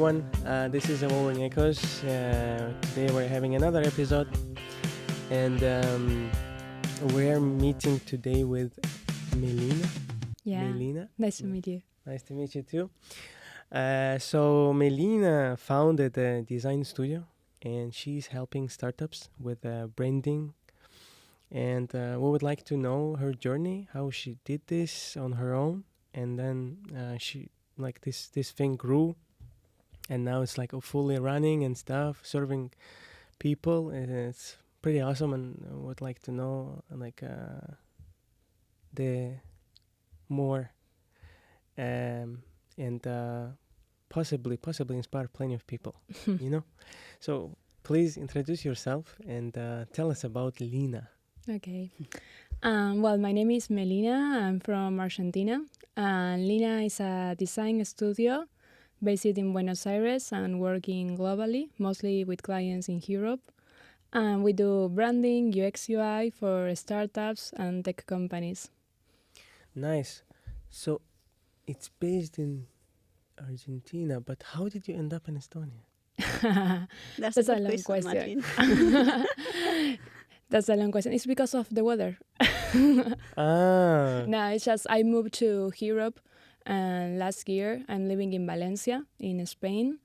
everyone. This is Evolving Echoes. Today we're having another episode, and we're meeting today with Melina. Yeah. Melina. Nice to meet you. Nice to meet you too. So Melina founded a design studio, and she's helping startups with branding. And we would like to know her journey, how she did this on her own, and then she like this thing grew, and now it's like fully running and stuff, serving people. And it's pretty awesome, and I would like to know like the more and possibly inspire plenty of people, you know. So please introduce yourself and tell us about Lena. Okay. Well, my name is Melina. I'm from Argentina. And Lena is a design studio based in Buenos Aires and working globally, mostly with clients in Europe. And we do branding, UX, UI for startups and tech companies. Nice. So it's based in Argentina, but how did you end up in Estonia? That's a long question. That's a long question. It's because of the weather. No, it's just I moved to Europe last year. I'm living in Valencia in Spain.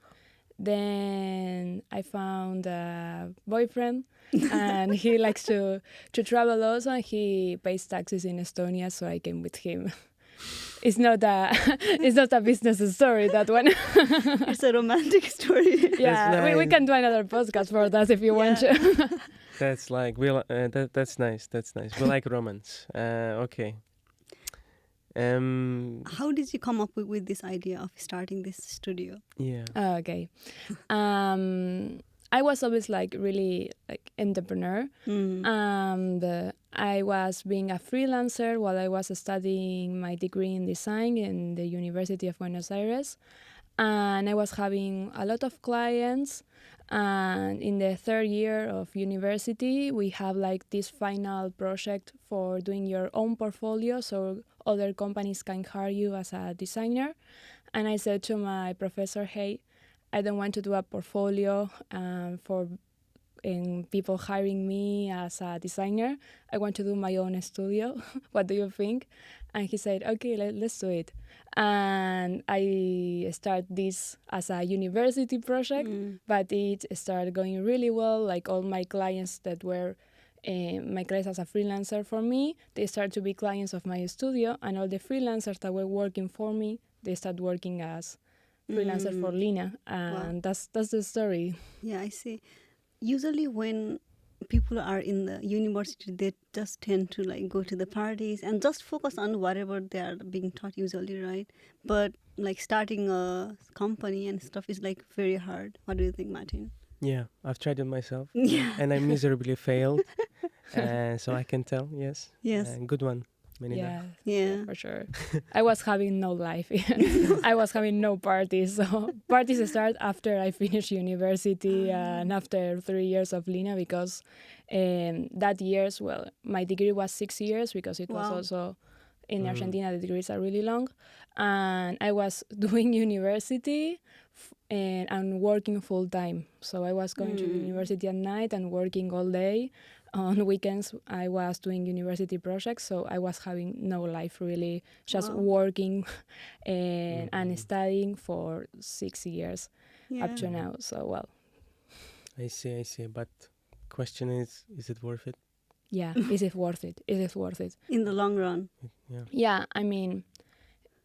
Then I found a boyfriend and he likes to travel also, and he pays taxes in Estonia, so I came with him. It's not a business story, that one. It's a romantic story. Yeah, Nice. we can do another podcast for that if you want to. That's like that's nice. That's nice. We like romance. Okay. How did you come up with this idea of starting this studio? Yeah. Okay. I was always really entrepreneur. I was being a freelancer while I was studying my degree in design in the University of Buenos Aires. And I was having a lot of clients. And in the third year of university, we have this final project for doing your own portfolio so other companies can hire you as a designer. And I said to my professor, hey, I don't want to do a portfolio for people hiring me as a designer. I want to do my own studio. What do you think? And he said, okay, let's do it. And I started this as a university project, but it started going really well. All my clients that were my clients as a freelancer for me, they started to be clients of my studio, and all the freelancers that were working for me, they started working as freelancer for Lena, and wow. That's the story. Yeah, I see. Usually when people are in the university, they just tend to go to the parties and just focus on whatever they are being taught usually, right? But starting a company and stuff is very hard. What do you think, Martin? Yeah, I've tried it myself. Yeah. And I miserably failed. So I can tell, yes. Yes. Good one, Melina. Yeah. For sure. I was having no life. I was having no parties. So parties start after I finished university and after 3 years of Lena, because that years, my degree was 6 years because it was also in Argentina, the degrees are really long. And I was doing university and working full time. So I was going to university at night and working all day. On weekends, I was doing university projects, so I was having no life really, just working and studying for 6 years up to now. So, I see. But question is it worth it? Yeah, is it worth it? Is it worth it? In the long run. Yeah, I mean,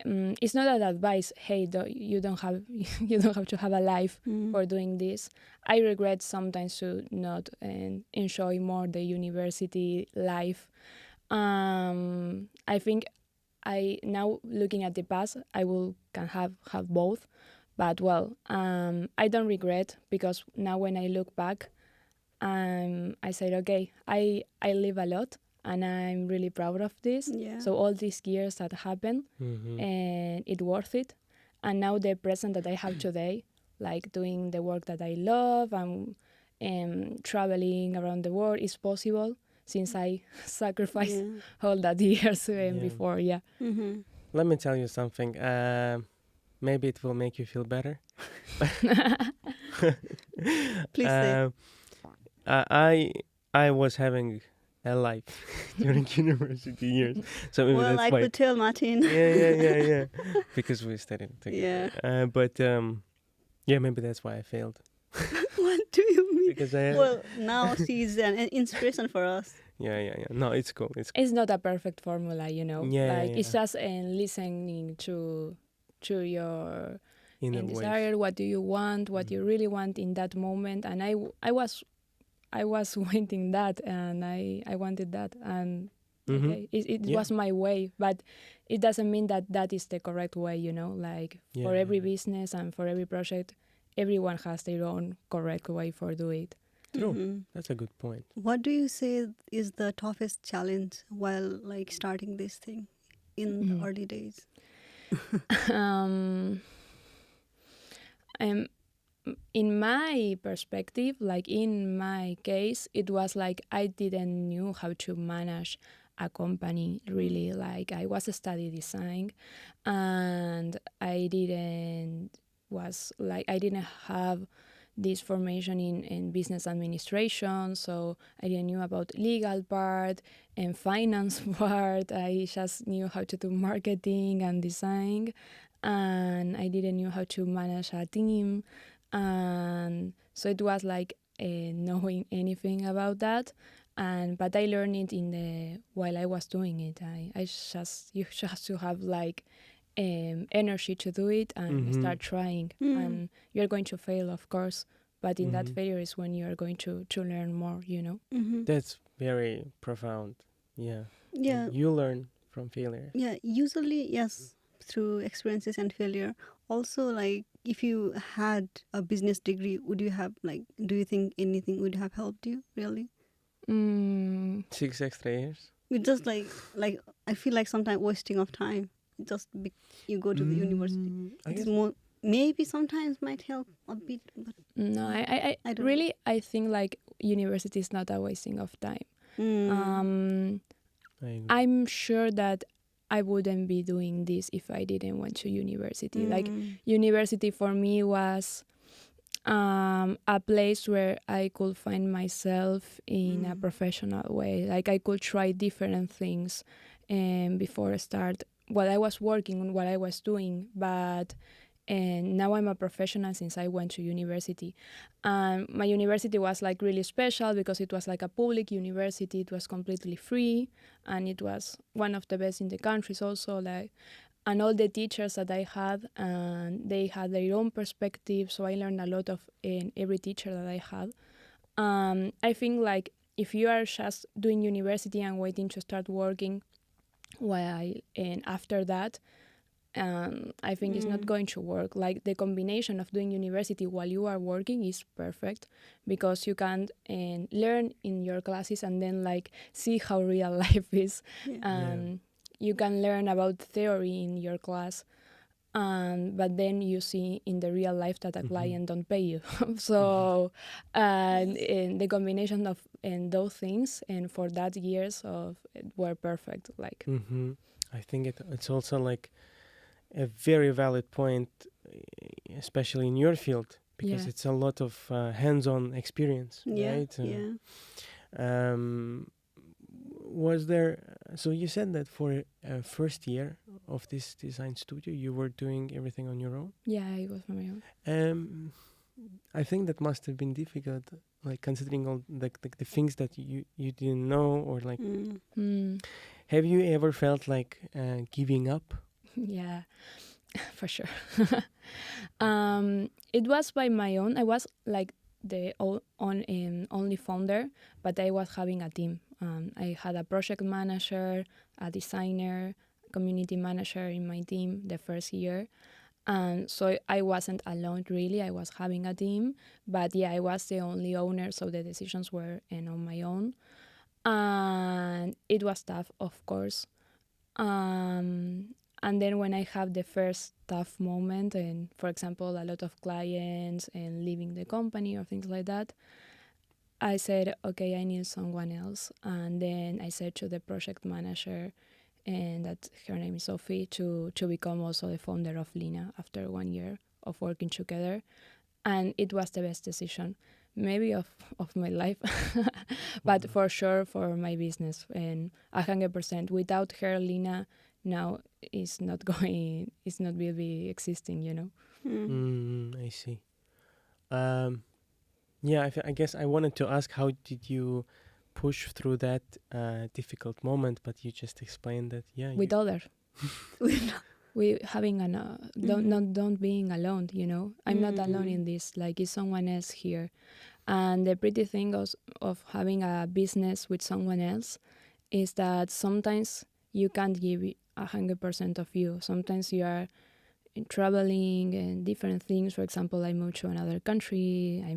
it's not an advice. Hey, you don't have to have a life for doing this. I regret sometimes to not enjoy more the university life. I think now looking at the past, I can have both. But I don't regret, because now when I look back, I said, okay, I live a lot. And I'm really proud of this. Yeah. So all these years that happened, and it worth it. And now the present that I have today, doing the work that I love and traveling around the world, is possible since I sacrificed all that years before. Yeah. Mm-hmm. Let me tell you something. maybe it will make you feel better. Please say. I was having a life during university years, so maybe Well, that's I why. could tell, Martin. Yeah. Because we studied together. Yeah. But yeah, maybe that's why I failed. What do you mean? Because I. Well, now she's an inspiration for us. Yeah. No, it's cool. It's cool. It's not a perfect formula, you know. Yeah, Like yeah. it's just listening to your In a and way. desire. What do you want? What you really want in that moment? And I was wanting that, and I wanted that, and Mhm. okay, it Yeah. was my way, but it doesn't mean that that is the correct way, you know. Like Yeah, for every yeah. business and for every project, everyone has their own correct way for do it. True. Mhm. That's a good point. What do you say is the toughest challenge while like starting this thing in the early days? um, in my perspective, like in my case, it was like I didn't knew how to manage a company really. Like I was study design, and I didn't have this formation in business administration, so I didn't knew about legal part and finance part. I just knew how to do marketing and design, and I didn't know how to manage a team, and so it was like knowing anything about that. And but I learned it in the while I was doing it. You just to have like energy to do it and start trying. And you're going to fail, of course, but in that failure is when you are going to learn more, you know. That's very profound. Yeah. Yeah. You learn from failure. Yeah, usually, yes, through experiences and failure. Also, like, if you had a business degree, would you have, like, do you think anything would have helped you, really? 6 extra years. It's just like I feel like sometimes wasting of time. Just you go to the university. I It's guess. more, maybe sometimes might help a bit, but No, I don't really, I think like university is not a wasting of time. I agree. I'm sure that I wouldn't be doing this if I didn't went to university. Like university for me was a place where I could find myself in a professional way. Like I could try different things before I start. Well, I was working on what I was doing, but and now I'm a professional since I went to university. My university was like really special because it was like a public university. It was completely free, and it was one of the best in the countries also. Like, and all the teachers that I had, and they had their own perspective. So I learned a lot of in every teacher that I had. I think like if you are just doing university and waiting to start working, and after that, I think it's not going to work. Like the combination of doing university while you are working is perfect because you can learn in your classes and then like see how real life is. You can learn about theory in your class, but then you see in the real life that a client don't pay you. So and the combination of those things and for that years of were perfect. Like I think it's also like a very valid point, especially in your field, because it's a lot of hands-on experience, right? Was there? So you said that for first year of this design studio, you were doing everything on your own. Yeah, it was on my own. I think that must have been difficult, like considering all the things that you didn't know, or like. Have you ever felt like giving up? Yeah, for sure. It was by my own. I was like the only founder, but I was having a team. I had a project manager, a designer, community manager in my team the first year. So I wasn't alone really. I was having a team, but yeah, I was the only owner, so the decisions were on my own. And it was tough, of course. And then when I have the first tough moment, and for example, a lot of clients and leaving the company or things like that, I said, okay, I need someone else. And then I said to the project manager, and that her name is Sophie, to become also the founder of Lena after 1 year of working together. And it was the best decision, maybe of my life, but for sure for my business. And 100%, without her, Lena now is not going, is not will be existing, you know. I see. Yeah, I guess I wanted to ask, how did you push through that difficult moment? But you just explained that, yeah. With other. We having don't being alone, you know. I'm not alone in this, like it's someone else here. And the pretty thing of having a business with someone else is that sometimes you can't give 100% of you. Sometimes you are traveling and different things. For example, I moved to another country, I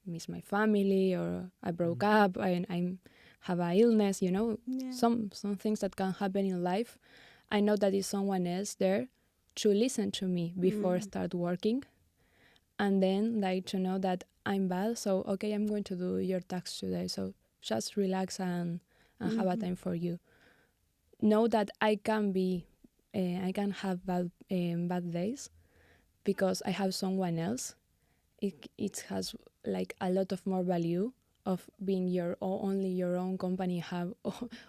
miss my family, or I broke up, and I have an illness, you know. Some things that can happen in life. I know that is someone else there to listen to me before I start working, and then like to know that I'm bad. So okay, I'm going to do your tasks today. So just relax and have a time for you. Know that I can have bad days because I have someone else. It has like a lot of more value of being only your own company, have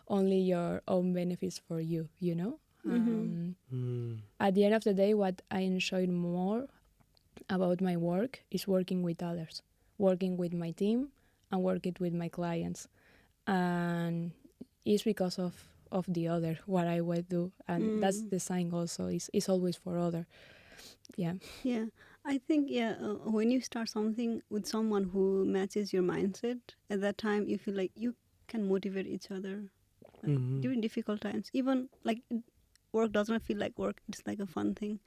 only your own benefits for you, you know. At the end of the day, what I enjoyed more about my work is working with others, working with my team, and working with my clients. And it's because of the other what I would do, and that's the sign also is always for other. Yeah. I think when you start something with someone who matches your mindset, at that time you feel like you can motivate each other during difficult times. Even like work doesn't feel like work, it's like a fun thing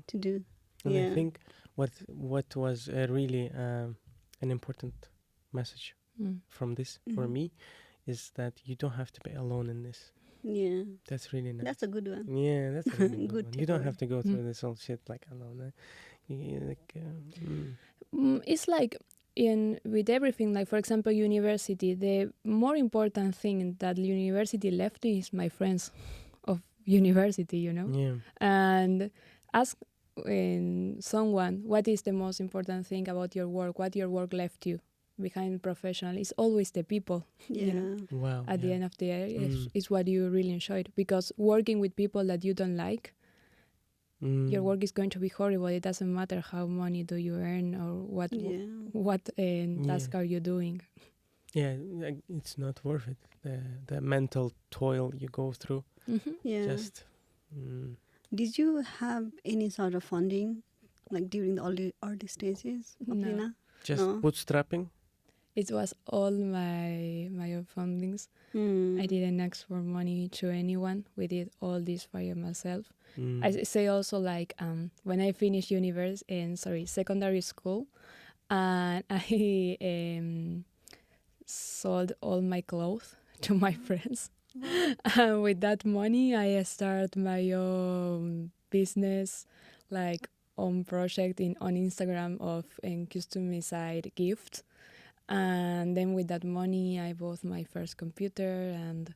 to do. And I think what was really an important message from this for me is that you don't have to be alone in this. Yeah, that's really nice. That's a good one. Yeah, that's a really good one. You don't takeaway. have to go through this whole shit like alone. It's like with everything, like for example university, the more important thing that university left me is my friends of university, you know. Yeah. And ask someone what is the most important thing about your work, what your work left you behind professional. It's always the people. You know? Wow. At the end of the day, it's what you really enjoyed, because working with people that you don't like, your work is going to be horrible. It doesn't matter how money do you earn or what task are you doing. Yeah, it's not worth it. The mental toil you go through. Just. Did you have any sort of funding, like during the early stages of Lena? Just bootstrapping? It was all my own fundings. I didn't ask for money to anyone. We did all this by myself. I say also, like when I finished secondary school, and I sold all my clothes to my friends. And with that money, I start my own business, like own project on Instagram of customized gifts. And then with that money, I bought my first computer and.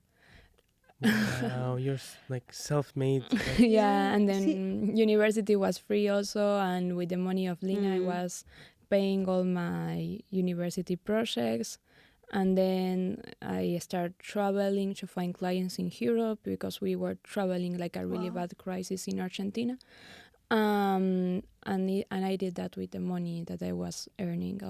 Wow, you're like self-made. Yeah, and then university was free also, and with the money of Lena, I was paying all my university projects. And then I started traveling to find clients in Europe, because we were traveling like a really bad crisis in Argentina. And I did that with the money that I was earning.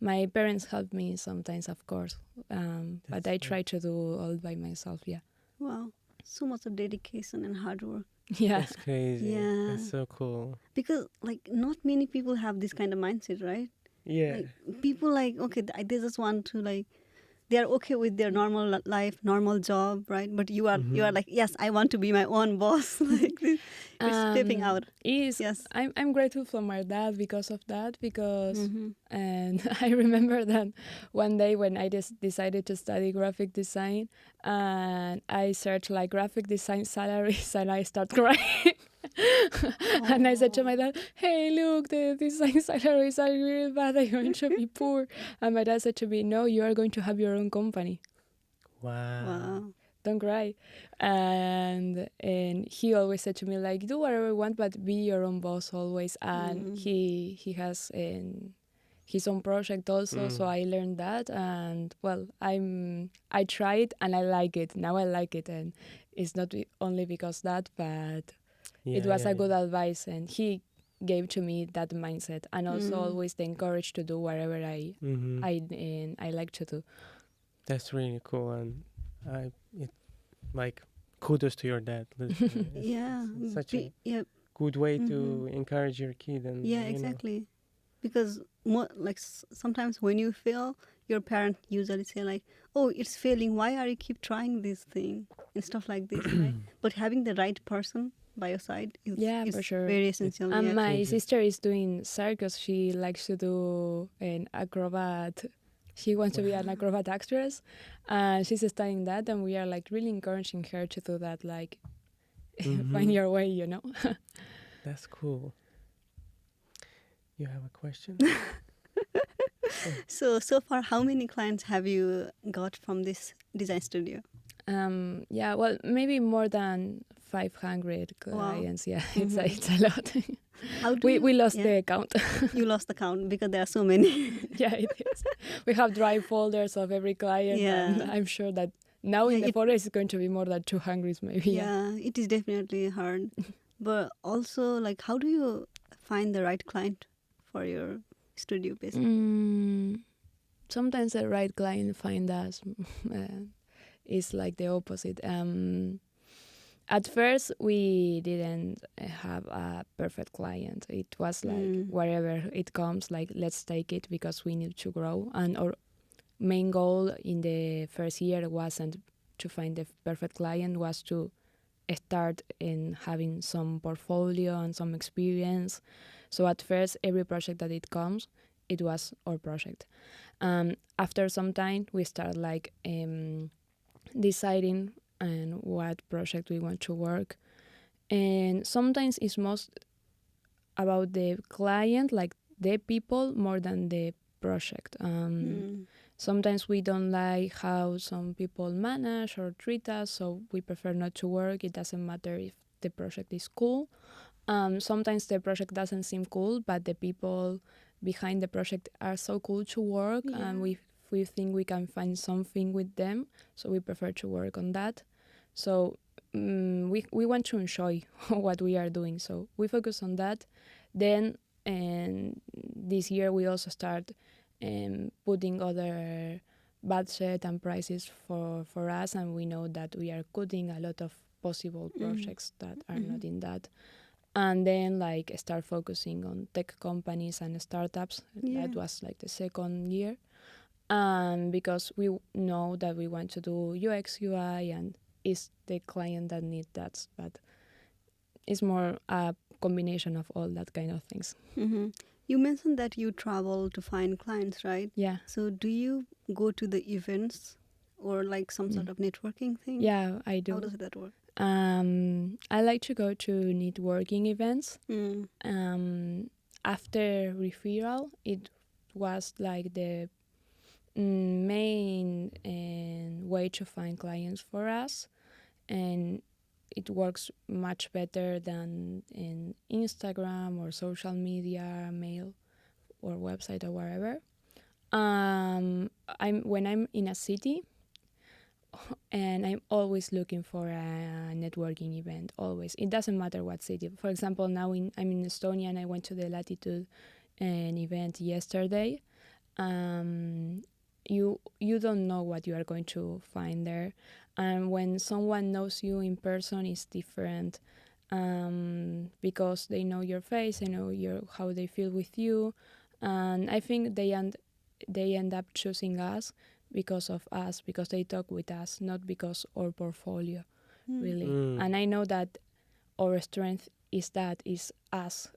My parents helped me sometimes, of course, but I try to do all by myself. Yeah. Wow, so much of dedication and hard work. Yeah, that's crazy. Yeah, that's so cool. Because like not many people have this kind of mindset, right? Yeah. Like, people like, okay, they just want to like, they are okay with their normal life, normal job, right? But you are like, yes, I want to be my own boss. Like you're stepping out. Yes, I'm grateful for my dad because of that. And I remember that one day when I just decided to study graphic design, and I searched like graphic design salaries, and I start crying. And I said to my dad, "Hey, look, the design salaries are really bad. I'm going to be poor." And my dad said to me, "No, you are going to have your own company." Wow. don't cry. And he always said to me like, do whatever you want, but be your own boss always. And he has his own project also, so I learned that. And well, I tried and I like it now. I like it, and it's not only because that, but Yeah, it was yeah, a good yeah. advice, and he gave to me that mindset, and also always the encourage to do whatever Mm-hmm. I like to do. That's really cool, and it like kudos to your dad. Yeah, It's such a yeah, good way to encourage your kid, and yeah, exactly. Because more like sometimes when you fail, your parent usually say like, "Oh, it's failing. Why are you keep trying this thing?" and stuff like this, right? But having the right person by your side Yeah, for is sure. very essential. And Yeah. my changes. sister is doing circus. She likes to do an acrobat. She wants to be an acrobat actress, and she's studying that. And we are like really encouraging her to do that. Like, find your way, you know. That's cool. You have a question? So far, how many clients have you got from this design studio? Yeah, well, maybe more than 500 Wow. clients. Yeah, it's a lot. How do we lost yeah, the count. you lost the count because there are so many. Yeah, it is. We have drive folders of every client, and Yeah. I'm sure that now in Yeah, the forest it's going to be more than 200, maybe. Yeah. Yeah, it is definitely hard. But also, like, how do you find the right client for your studio, basically? Sometimes the right client find us is like the opposite. At first, we didn't have a perfect client. It was like wherever it comes, like let's take it because we need to grow. And our main goal in the first year wasn't to find the perfect client, was to start in having some portfolio and some experience. So at first, every project that it comes, it was our project. After some time, we start like deciding and what project we want to work. And sometimes it's most about the client, like the people, more than the project. Sometimes we don't like how some people manage or treat us, so we prefer not to work. It doesn't matter if the project is cool. Sometimes the project doesn't seem cool, but the people behind the project are so cool to work, and we think we can find something with them, so we prefer to work on that. So we want to enjoy what we are doing, so we focus on that. Then, and this year we also start putting other budget and prices for us, and we know that we are cutting a lot of possible projects that are not in that. And then like start focusing on tech companies and startups. That was like the second year, because we know that we want to do UX UI, and it's the client that needs that, but it's more a combination of all that kind of things. You mentioned that you travel to find clients, right? Yeah. So do you go to the events or like some sort of networking thing? Yeah, I do. How does that work? I like to go to networking events. After referral, it was like the main way to find clients for us, and it works much better than in Instagram or social media, mail or website or wherever. When I'm in a city, and I'm always looking for a networking event. Always, it doesn't matter what city. For example, now I'm in Estonia, and I went to the Latitude an event yesterday. You don't know what you are going to find there, and when someone knows you in person, it's different, because they know your face, they know how they feel with you, and I think they end up choosing us because of us, because they talk with us, not because our portfolio, really. And I know that our strength is us,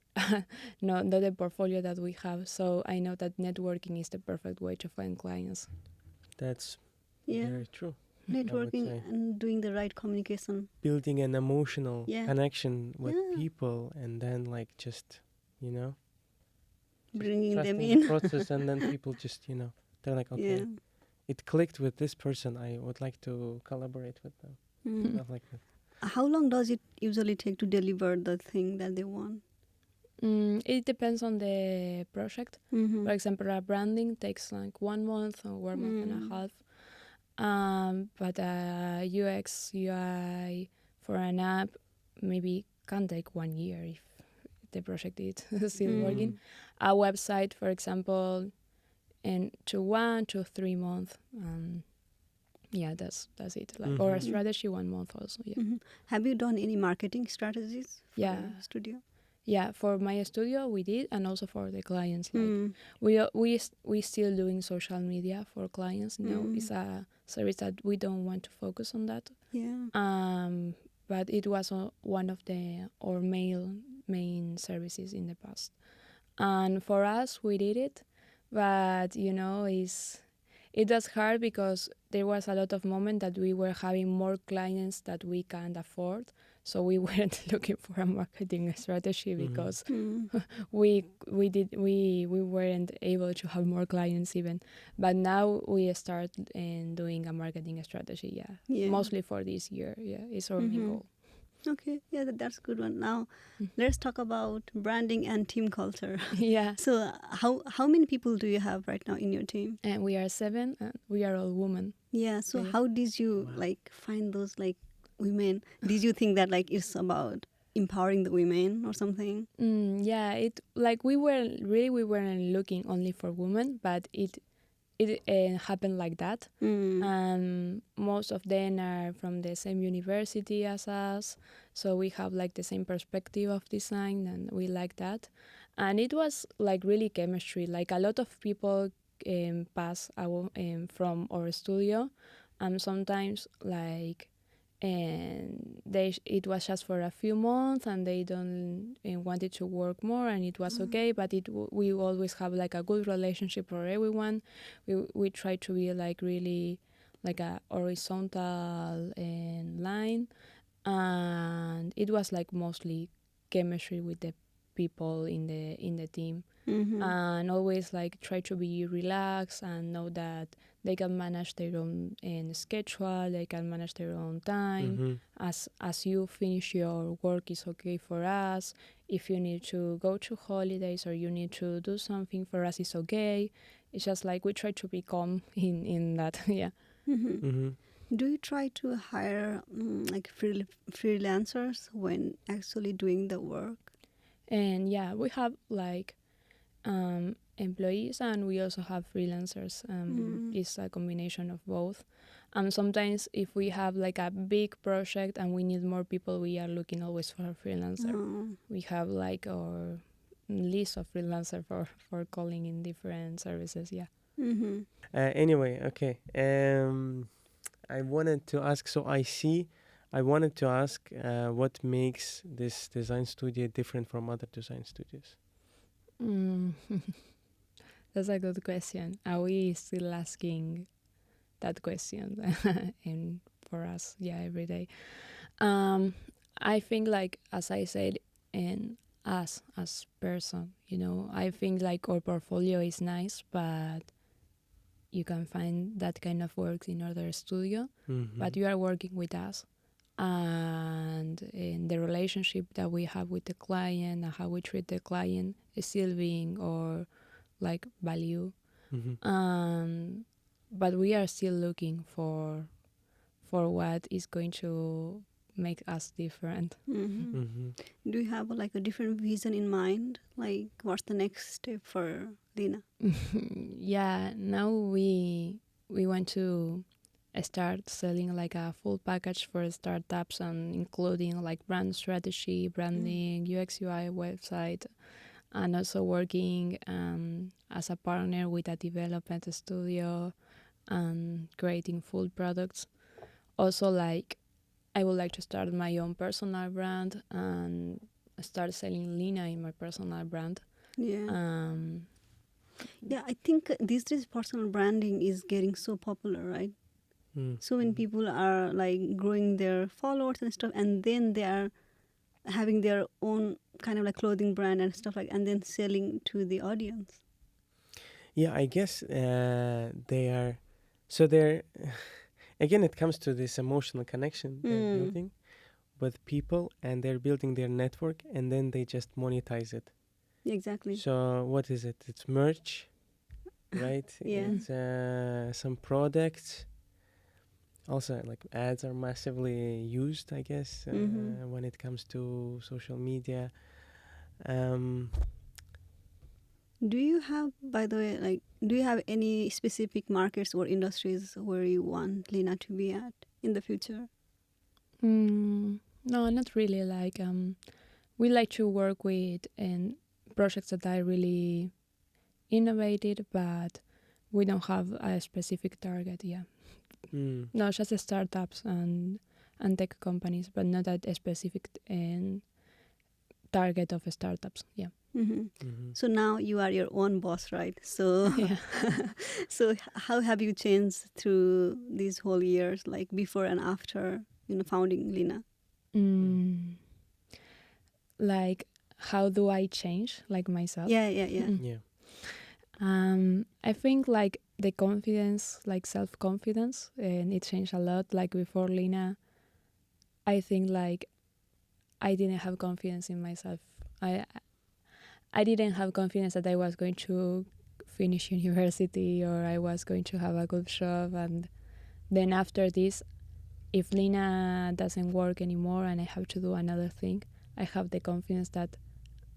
not the portfolio that we have. So I know that networking is the perfect way to find clients. That's very true. Networking and doing the right communication. Building an emotional connection with Yeah. people, and then like just Bringing them trusting in. the process, and then people just they're like, okay, it clicked with this person. I would like to collaborate with them. Mm. Stuff like that. How long does it usually take to deliver the thing that they want? It depends on the project. Mm-hmm. For example, a branding takes like 1 month or 1 month and a half. But UX, UI for an app maybe can take 1 year if the project is still working. A website, for example, in to 1 to 3 months. Yeah, that's it. Like or a strategy 1 month also. Yeah. Mm-hmm. Have you done any marketing strategies for Yeah. your studio? Yeah, for my studio we did, and also for the clients. Like Mm. we still doing social media for clients. It's a service that we don't want to focus on that. Yeah. But it was one of our main services in the past. And for us, we did it, but it was hard because there was a lot of moment that we were having more clients that we can't afford. So we weren't looking for a marketing strategy because we weren't able to have more clients even. But now we start doing a marketing strategy. Yeah. Mostly for this year. Yeah, it's our main goal. Okay, yeah, that's a good one. Now, let's talk about branding and team culture. Yeah. So, how many people do you have right now in your team? And we are 7, and we are all women. Yeah. So, Yeah. how did you like find those like women? Did you think that like it's about empowering the women or something? Yeah, it like we weren't looking only for women, but it happened like that. Most of them are from the same university as us, so we have like the same perspective of design, and we like that. And it was like really chemistry. Like a lot of people pass from our studio, and sometimes like and it was just for a few months, and they don't wanted to work more, and it was okay. But we always have like a good relationship for everyone. We try to be like really like a horizontal line, and it was like mostly chemistry with the people in the team. And always like try to be relaxed and know that they can manage their own schedule, they can manage their own time. As you finish your work is okay for us. If you need to go to holidays or you need to do something for us, it's okay. It's just like we try to be calm in that. Yeah. Do you try to hire like freelancers when actually doing the work? And yeah, we have like employees, and we also have freelancers. It's a combination of both. Sometimes if we have like a big project and we need more people, we are looking always for a freelancer. We have like our list of freelancers for calling in different services. Yeah. Anyway, okay. I wanted to ask. So I wanted to ask what makes this design studio different from other design studios. That's a good question. Are we still asking that question? And for us, yeah, every day. I think, like as I said, and us as person, I think like our portfolio is nice, but you can find that kind of work in other studio. But you are working with us, and in the relationship that we have with the client and how we treat the client is still being our like value. But we are still looking for what is going to make us different. Do you have like a different vision in mind? Like, what's the next step for Lena? Yeah, now we want to start selling like a full package for startups, and including like brand strategy, branding, UX UI website, and also working as a partner with a development studio and creating full products. Also, like I would like to start my own personal brand and start selling Lena in my personal brand. Yeah. Yeah, I think these days personal branding is getting so popular, right? So many people are like growing their followers and stuff, and then they are having their own kind of like clothing brand and stuff like, and then selling to the audience. Yeah, I guess they are So they're again, it comes to this emotional connection they're Mm. building with people, and they're building their network, and then they just monetize it. Exactly. So what is it? It's merch, right? Yeah. It's some products. Also, like ads are massively used, I guess, Mm-hmm. when it comes to social media. Um, Do you have, by the way, like, do you have any specific markets or industries where you want Lena to be at in the future? No, not really. Like we like to work with and projects that are really innovative, but we don't have a specific target. Yeah, mm, no, just startups and tech companies, but not at a specific target of startups. Yeah, Mm-hmm. hmm So now you are your own boss, right? So, yeah. so how have you changed through these whole years, like before and after, founding Lena? Mm, like how do I change like myself? Yeah, yeah, yeah. Yeah. I think like the confidence, like self-confidence, and it changed a lot. Like before Lena, I think like I didn't have confidence in myself. I I didn't have confidence that I was going to finish university or I was going to have a good job. And then after this, if Lena doesn't work anymore and I have to do another thing, I have the confidence that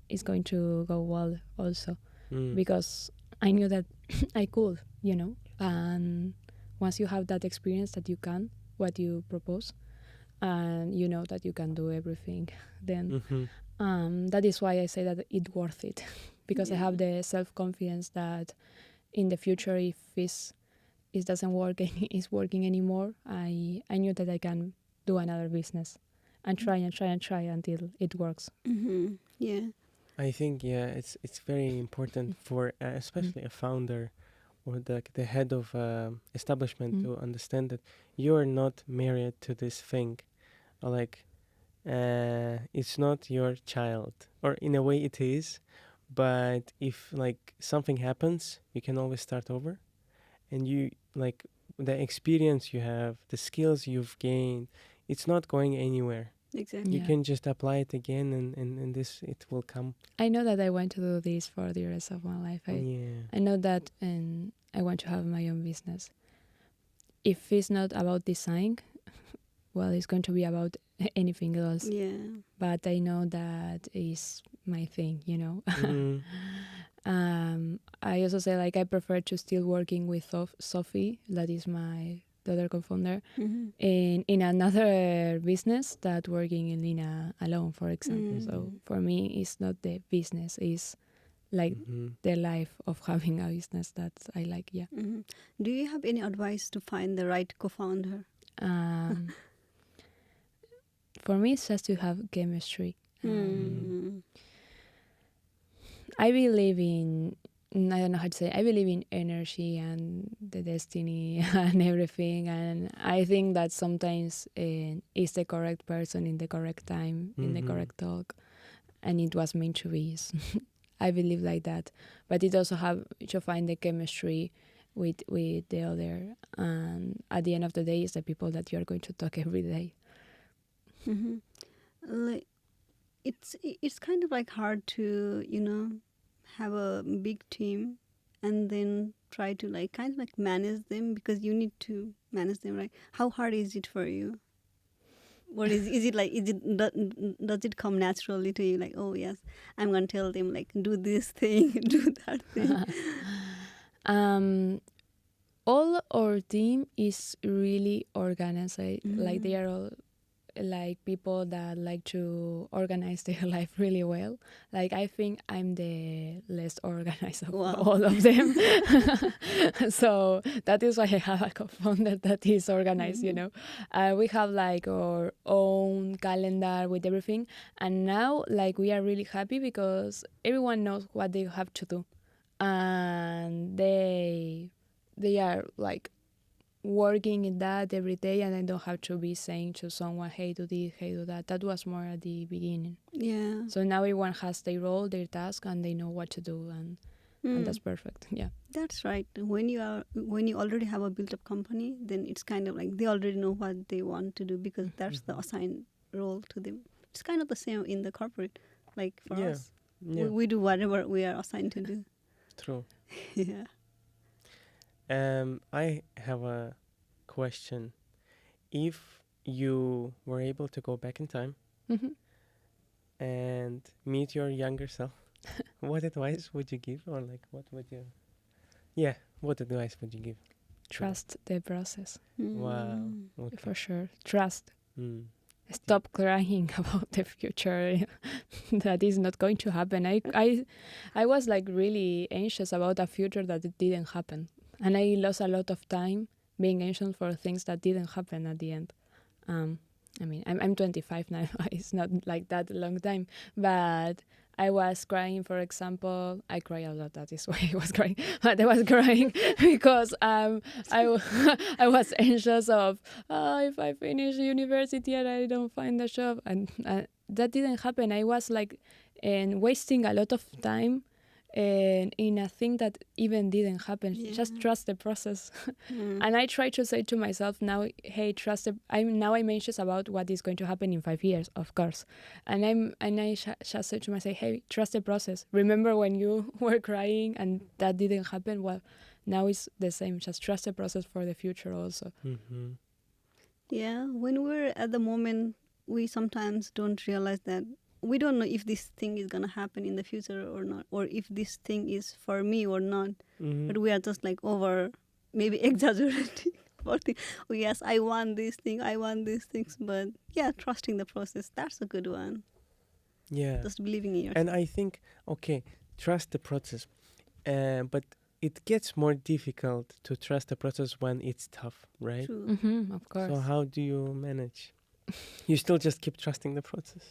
it's going to go well also, Mm. because I knew that I could, And once you have that experience that you can, what you propose, and you know that you can do everything, then Mm-hmm. that is why I say that it's worth it, because I Yeah. have the self-confidence that in the future, if it doesn't work and it's working anymore, I knew that I can do another business and try and try and try until it works. Mm-hmm. Yeah. I think it's very important for especially a founder or the head of establishment Mm. to understand that you are not married to this thing, or like it's not your child, or in a way it is, but if like something happens, you can always start over, and you like the experience you have, the skills you've gained, it's not going anywhere. You Exactly. Yeah. can just apply it again, and this it will come. I know that I want to do this for the rest of my life. Yeah. I know that, and I want to have my own business. If it's not about design, well, it's going to be about anything else. Yeah. But I know that is my thing. Mm-hmm. I also say like I prefer to still working with Sophie, that is the other co-founder, Mm-hmm. in another business that working in Lena alone, for example. Mm. So for me, it's not the business; it's like Mm-hmm. the life of having a business that I like. Yeah. Mm-hmm. Do you have any advice to find the right co-founder? Um, for me, it's just to have chemistry. Mm. I believe in, I don't know how to say, I believe in energy and the destiny and everything. And I think that sometimes it's the correct person in the correct time, in the Mm-hmm. correct talk. And it was meant to be. I believe like that. But it also have to find the chemistry with the other. And at the end of the day, it's the people that you're going to talk every day. Mm-hmm. Like, it's kind of like hard to have a big team and then try to like kind of like manage them, because you need to manage them, right? How hard is it for you? Or is it like does it come naturally to you, like, oh yes, I'm gonna tell them like do this thing, do that thing? um, all our team is really organized. Like they Mhm. are all like people that like to organize their life really well. Like I think I'm the less organized of Wow. all of them. So that is why I have a co-founder that is organized. Mhm. We have like our own calendar with everything, and now like we are really happy because everyone knows what they have to do, and they are like working in that every day, and I don't have to be saying to someone, hey, do this, hey, do that. That was more at the beginning. Yeah. So now everyone has their role, their task, and they know what to do, and and that's perfect. Yeah. That's right. When you already have a built-up company, then it's kind of like they already know what they want to do because that's the assigned role to them. It's kind of the same in the corporate. Like for Yeah. us, Yeah. we do whatever we are assigned to do. True. Yeah. I have a question. If you were able to go back in time Hmm. and meet your younger self, what advice would you give, or like what would you? Yeah, what advice would you give? Trust the process Wow. Mm. Okay. for sure. Trust. Mm. Stop crying about the future that is not going to happen. I was like really anxious about a future that it didn't happen, and I lost a lot of time being anxious for things that didn't happen at the end. I mean, I'm 25 now. It's not like that a long time, but I was crying. For example, I cry a lot. That is why I was crying. But I was crying because I was anxious of if I finish university and I don't find a job, and that didn't happen. I was like wasting a lot of time and in a thing that even didn't happen. Just Yeah. trust the process. Mm. And I try to say to myself now, hey, trust it. I'm anxious about what is going to happen in 5 years, of course. And I just say to myself, hey, trust the process. Remember when you were crying and that didn't happen? Well, now it's the same. Just trust the process for the future also. Mm-hmm. Yeah, when we're at the moment, we sometimes don't realize that we don't know if this thing is gonna happen in the future or not, or if this thing is for me or not. Mm-hmm. But we are just like over, maybe exaggerating about things. Oh yes, I want this thing, I want these things. But yeah, trusting the process, that's a good one. Yeah. Just believing in yourself. And I think, okay, trust the process. But it gets more difficult to trust the process when it's tough, right? True. Of course. So how do you manage? You still just keep trusting the process.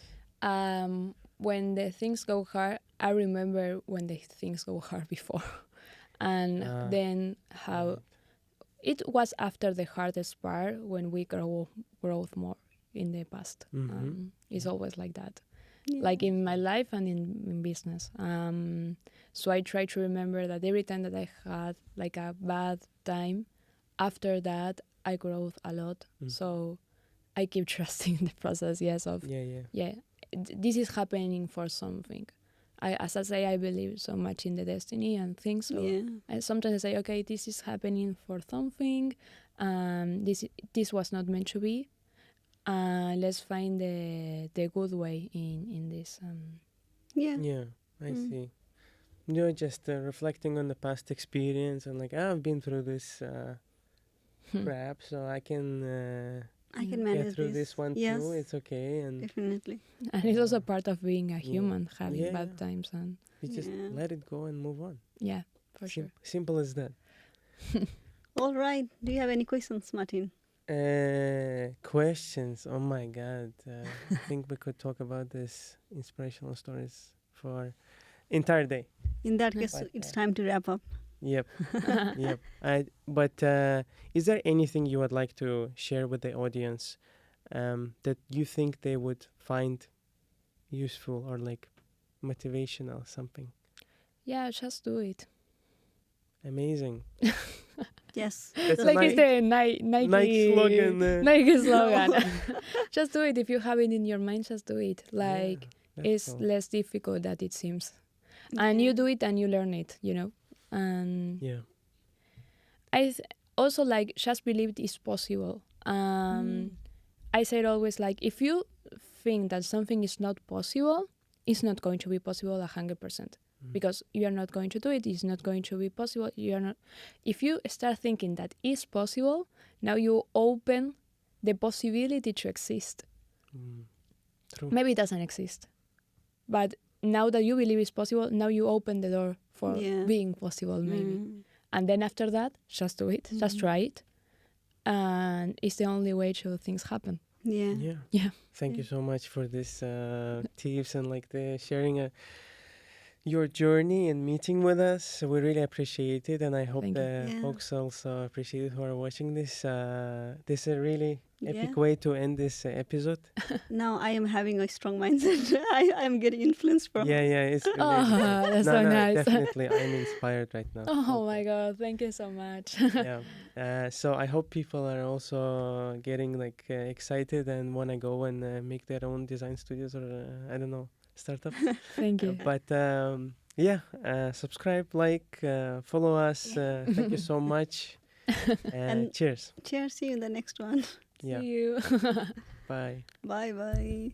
When the things go hard, I remember when the things go hard before. And then how Right. it was after the hardest part when we grow more in the past. Mhm. It's always like that. Yeah. Like in my life and in business. So I try to remember that every time that I had like a bad time, after that I grow a lot. Mm. So I keep trusting the process. Yes, of Yeah. this is happening for something. As I say, I believe so much in the destiny and things. So Yeah. I sometimes say, okay, this is happening for something. This was not meant to be. Let's find the good way in this. Yeah. Yeah, I Mm. see. You're just reflecting on the past experience and like, I've been through this crap, so I can I can Mm. manage get through this one Yes, too. It's okay, and definitely. And it's also part of being a human, having Yeah, bad yeah. times, and you just Yeah. let it go and move on. yeah, for sure. Simple as that. All right. Do you have any questions, Martin? Questions. Oh my God. I think we could talk about this inspirational stories for entire day. In that case, But, it's time to wrap up. Yep. Yep. But is there anything you would like to share with the audience that you think they would find useful or like motivational, something? Yeah, just do it. Amazing. Yes. That's Like a it's the Nike Nike slogan. Nike slogan. Just do it. If you have it in your mind, just do it. Like it's cool. less difficult than it seems, and you do it and you learn it. And Yeah. I also like just believe it is possible. I said always like if you think that something is not possible, it's not going to be possible 100%. Because you are not going to do it, it's not going to be possible. You are not. If you start thinking that is possible, now you open the possibility to exist. True. Maybe it doesn't exist, but now that you believe it's possible, now you open the door for being possible, maybe. And then after that, just do it, just try it, and it's the only way to things happen. Yeah. Yeah. Thank you so much for this tips and like the sharing your journey and meeting with us. We really appreciate it, and I hope Thank you. the folks also appreciate it who are watching this. This is really epic way to end this episode. Now I am having a strong mindset. I am getting influenced from. Yeah, it's Oh, amazing. that's No, so nice. definitely, I'm inspired right now. Oh my god, thank you so much. Yeah. So I hope people are also getting like excited and want to go and make their own design studios or I don't know, startups. Thank you. But subscribe, like, follow us. Thank you so much. And Cheers. Cheers. See you in the next one. Yeah. See you. Bye. Bye bye.